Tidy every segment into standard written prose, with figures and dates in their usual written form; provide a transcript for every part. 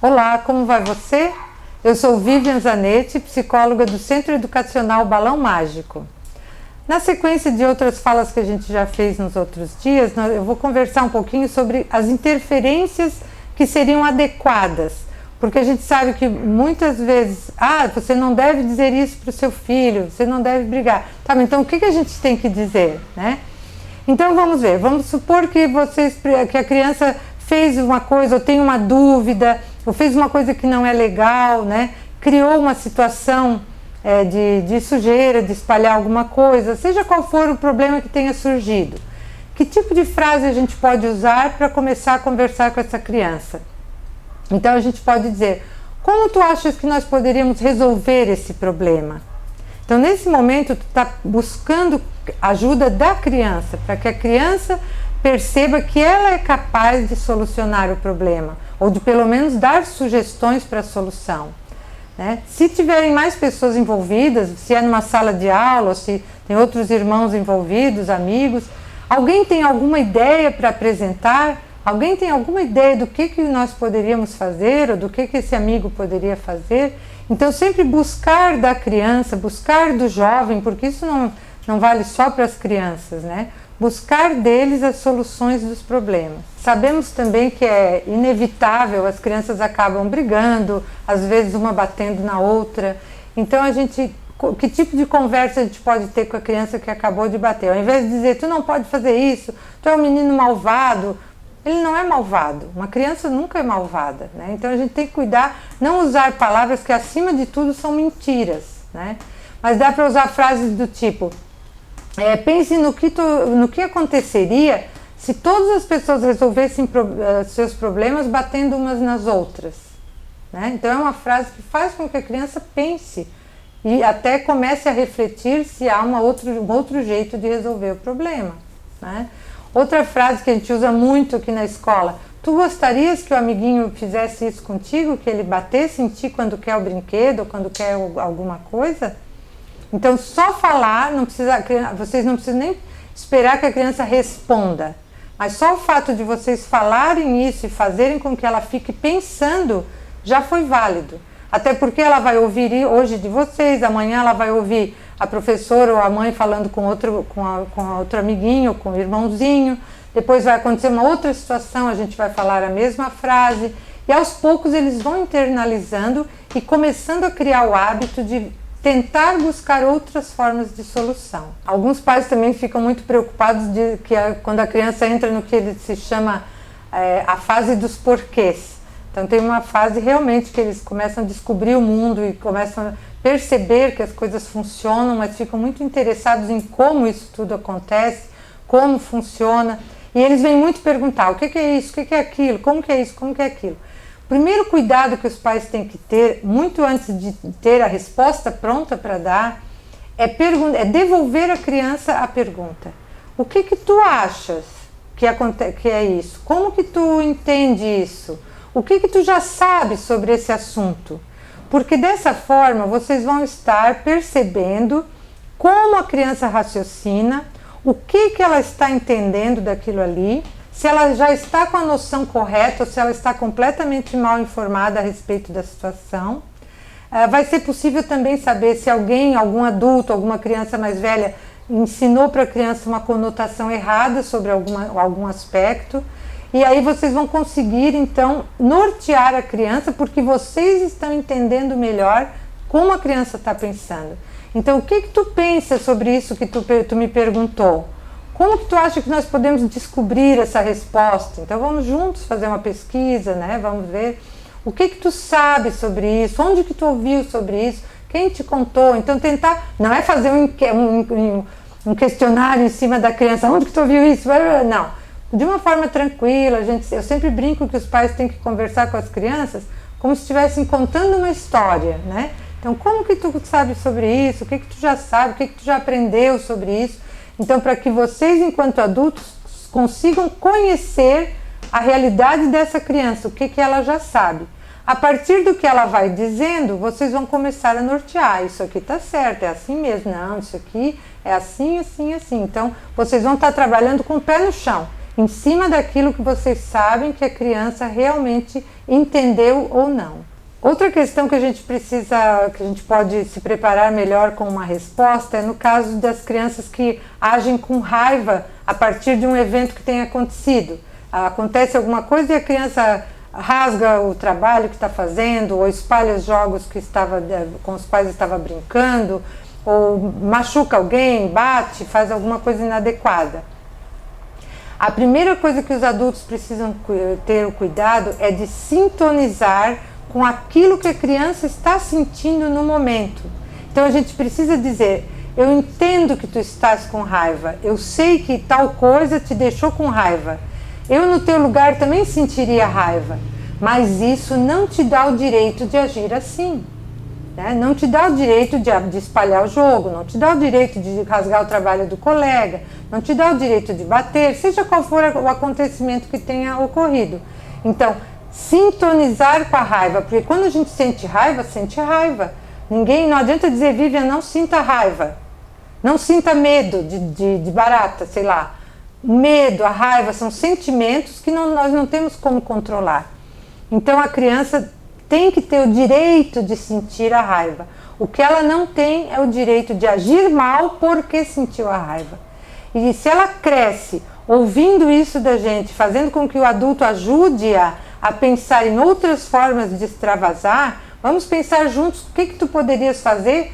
Olá, como vai você? Eu sou Vivian Zanetti, psicóloga do Centro Educacional Balão Mágico. Na sequência de outras falas que a gente já fez nos outros dias, eu vou conversar um pouquinho sobre as interferências que seriam adequadas, porque a gente sabe que muitas vezes, você não deve dizer isso para o seu filho, você não deve brigar. Tá, mas então o que a gente tem que dizer, né? Então vamos ver, vamos supor que a criança fez uma coisa ou tem uma dúvida, ou fez uma coisa que não é legal, né? Criou uma situação de sujeira, de espalhar alguma coisa, seja qual for o problema que tenha surgido. Que tipo de frase a gente pode usar para começar a conversar com essa criança? Então a gente pode dizer, como tu achas que nós poderíamos resolver esse problema? Então nesse momento tu está buscando ajuda da criança, para que a criança perceba que ela é capaz de solucionar o problema, ou de pelo menos dar sugestões para a solução, né? Se tiverem mais pessoas envolvidas, se é numa sala de aula, ou se tem outros irmãos envolvidos, amigos, alguém tem alguma ideia para apresentar? Alguém tem alguma ideia do que nós poderíamos fazer, ou do que esse amigo poderia fazer? Então sempre buscar da criança, buscar do jovem, porque isso não vale só para as crianças, né? Buscar deles as soluções dos problemas. Sabemos também que é inevitável, as crianças acabam brigando, às vezes uma batendo na outra. Então que tipo de conversa a gente pode ter com a criança que acabou de bater? Ao invés de dizer, tu não pode fazer isso, tu é um menino malvado, ele não é malvado, uma criança nunca é malvada, né? Então a gente tem que cuidar, não usar palavras que acima de tudo são mentiras, né? Mas dá para usar frases do tipo, pense no que aconteceria se todas as pessoas resolvessem seus problemas batendo umas nas outras, né? Então é uma frase que faz com que a criança pense e até comece a refletir se há um outro jeito de resolver o problema, né? Outra frase que a gente usa muito aqui na escola, tu gostarias que o amiguinho fizesse isso contigo, que ele batesse em ti quando quer o brinquedo ou quando quer alguma coisa? Então só falar, vocês não precisam nem esperar que a criança responda, mas só o fato de vocês falarem isso e fazerem com que ela fique pensando já foi válido. Até porque ela vai ouvir hoje de vocês, amanhã ela vai ouvir a professora ou a mãe falando com outro amiguinho, com o irmãozinho, depois vai acontecer uma outra situação, a gente vai falar a mesma frase, e aos poucos eles vão internalizando e começando a criar o hábito de tentar buscar outras formas de solução. Alguns pais também ficam muito preocupados quando a criança entra no que se chama a fase dos porquês. Então tem uma fase realmente que eles começam a descobrir o mundo e começam a perceber que as coisas funcionam, mas ficam muito interessados em como isso tudo acontece, como funciona, e eles vêm muito perguntar o que é isso, o que é aquilo, como que é isso, como que é aquilo. O primeiro cuidado que os pais têm que ter, muito antes de ter a resposta pronta para dar, é devolver à criança a pergunta. O que tu achas que é isso? Como que tu entende isso? O que tu já sabe sobre esse assunto? Porque dessa forma vocês vão estar percebendo como a criança raciocina, o que ela está entendendo daquilo ali, se ela já está com a noção correta ou se ela está completamente mal informada a respeito da situação. Vai ser possível também saber se algum adulto, alguma criança mais velha ensinou para a criança uma conotação errada sobre algum aspecto. E aí vocês vão conseguir, então, nortear a criança, porque vocês estão entendendo melhor como a criança está pensando. Então, o que tu pensa sobre isso que tu me perguntou? Como que tu acha que nós podemos descobrir essa resposta? Então, vamos juntos fazer uma pesquisa, né? Vamos ver o que tu sabe sobre isso, onde que tu ouviu sobre isso, quem te contou. Então, tentar, não é fazer um questionário em cima da criança, onde que tu ouviu isso? Não. De uma forma tranquila, eu sempre brinco que os pais têm que conversar com as crianças como se estivessem contando uma história, né? Então, como que tu sabe sobre isso? O que tu já sabe? O que tu já aprendeu sobre isso? Então, para que vocês, enquanto adultos, consigam conhecer a realidade dessa criança, o que ela já sabe. A partir do que ela vai dizendo, vocês vão começar a nortear. Isso aqui está certo, é assim mesmo. Não, isso aqui é assim, assim, assim. Então, vocês vão estar trabalhando com o pé no chão. em cima daquilo que vocês sabem que a criança realmente entendeu ou não. Outra questão que a gente pode se preparar melhor com uma resposta é no caso das crianças que agem com raiva a partir de um evento que tenha acontecido. Acontece alguma coisa e a criança rasga o trabalho que está fazendo, ou espalha os jogos com os pais estava brincando, ou machuca alguém, bate, faz alguma coisa inadequada. A primeira coisa que os adultos precisam ter o cuidado é de sintonizar com aquilo que a criança está sentindo no momento. Então a gente precisa dizer: eu entendo que tu estás com raiva, eu sei que tal coisa te deixou com raiva. Eu no teu lugar também sentiria raiva, mas isso não te dá o direito de agir assim. Né? Não te dá o direito de espalhar o jogo, não te dá o direito de rasgar o trabalho do colega, não te dá o direito de bater, seja qual for o acontecimento que tenha ocorrido. Então, sintonizar com a raiva, porque quando a gente sente raiva, sente raiva. Não adianta dizer: Vivian, não sinta raiva, não sinta medo de barata, sei lá. Medo, a raiva são sentimentos que nós não temos como controlar. Então a criança tem que ter o direito de sentir a raiva. O que ela não tem é o direito de agir mal porque sentiu a raiva. E se ela cresce ouvindo isso da gente, fazendo com que o adulto ajude-a a pensar em outras formas de extravasar, vamos pensar juntos o que tu poderias fazer,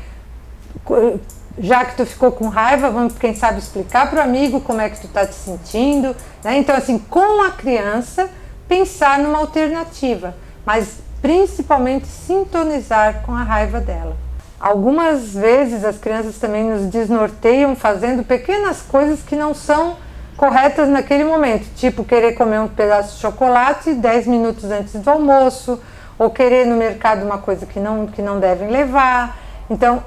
já que tu ficou com raiva, vamos, quem sabe, explicar para o amigo como é que tu está te sentindo, né? Então, assim, com a criança, pensar numa alternativa, mas principalmente sintonizar com a raiva dela. Algumas vezes as crianças também nos desnorteiam fazendo pequenas coisas que não são corretas naquele momento, tipo querer comer um pedaço de chocolate 10 minutos antes do almoço, ou querer no mercado uma coisa que não devem levar. Então,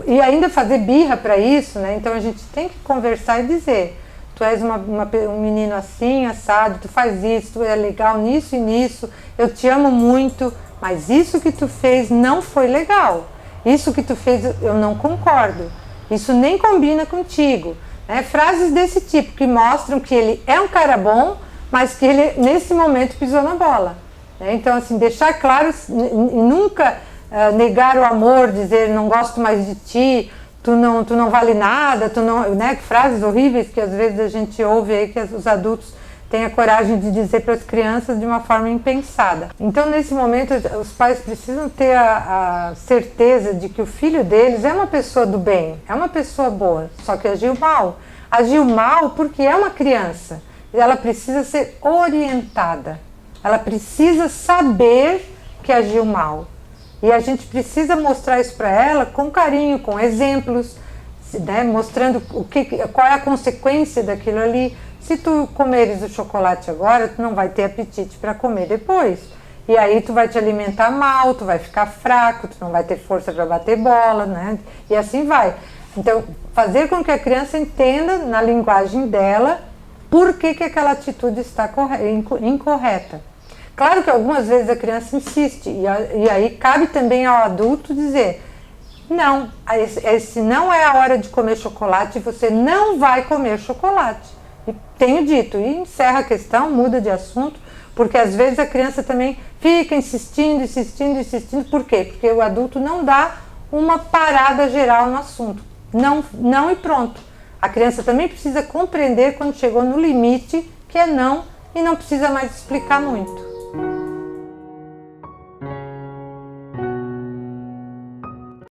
e ainda fazer birra para isso, né? Então a gente tem que conversar e dizer: tu és um menino assim, assado, tu faz isso, tu é legal nisso e nisso, eu te amo muito, mas isso que tu fez não foi legal, isso que tu fez eu não concordo, isso nem combina contigo. Frases desse tipo que mostram que ele é um cara bom, mas que ele nesse momento pisou na bola. Então, assim, deixar claro e nunca negar o amor, dizer não gosto mais de ti, tu não vale nada, frases horríveis que às vezes a gente ouve aí, que os adultos têm a coragem de dizer para as crianças de uma forma impensada. Então, nesse momento, os pais precisam ter a certeza de que o filho deles é uma pessoa do bem, é uma pessoa boa, só que agiu mal. Agiu mal porque é uma criança, ela precisa ser orientada, ela precisa saber que agiu mal. E a gente precisa mostrar isso para ela com carinho, com exemplos, né, mostrando qual é a consequência daquilo ali. Se tu comeres o chocolate agora, tu não vai ter apetite para comer depois. E aí tu vai te alimentar mal, tu vai ficar fraco, tu não vai ter força para bater bola, né? E assim vai. Então, fazer com que a criança entenda na linguagem dela por que aquela atitude está incorreta. Claro que algumas vezes a criança insiste, e aí cabe também ao adulto dizer: não, esse não é a hora de comer chocolate, você não vai comer chocolate. E tenho dito, e encerra a questão, muda de assunto, porque às vezes a criança também fica insistindo, por quê? Porque o adulto não dá uma parada geral no assunto, não e pronto. A criança também precisa compreender quando chegou no limite, que é não, e não precisa mais explicar muito.